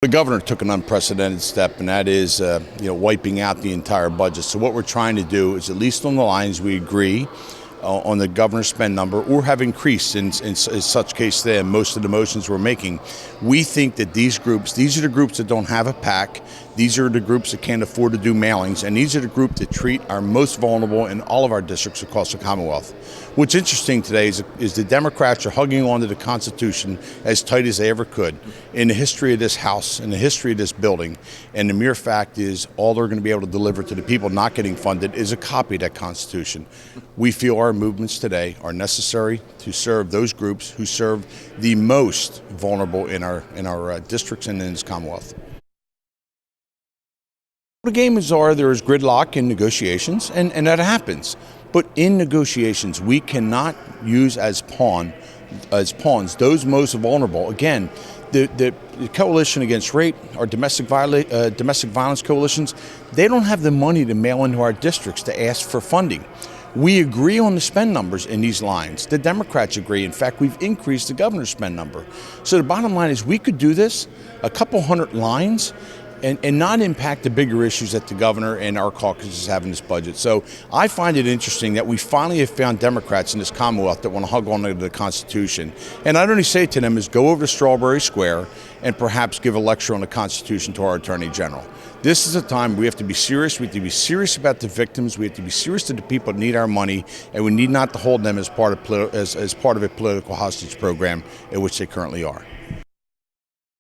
The governor took an unprecedented step, and that is, wiping out the entire budget. So what we're trying to do is, at least on the lines we agree on the governor's spend number, or have increased in such case there, most of the motions we're making. We think that these are the groups that don't have a PAC. These are the groups that can't afford to do mailings, and these are the groups that treat our most vulnerable in all of our districts across the Commonwealth. What's interesting today is the Democrats are hugging onto the Constitution as tight as they ever could in the history of this House, in the history of this building, and the mere fact is all they're going to be able to deliver to the people not getting funded is a copy of that Constitution. We feel our movements today are necessary to serve those groups who serve the most vulnerable in our districts and in this Commonwealth. The games are there is gridlock in negotiations, and that happens. But in negotiations, we cannot use as pawns those most vulnerable. Again, the coalition against rape, our domestic violence coalitions, they don't have the money to mail into our districts to ask for funding. We agree on the spend numbers in these lines. The Democrats agree. In fact, we've increased the governor's spend number. So the bottom line is we could do this, a couple hundred lines, and not impact the bigger issues that the governor and our caucuses have in this budget. So I find it interesting that we finally have found Democrats in this Commonwealth that want to hug on to the Constitution. And I'd only say to them is go over to Strawberry Square and perhaps give a lecture on the Constitution to our Attorney General. This is a time we have to be serious. We have to be serious about the victims. We have to be serious to the people that need our money, and we need not to hold them as part of a political hostage program in which they currently are.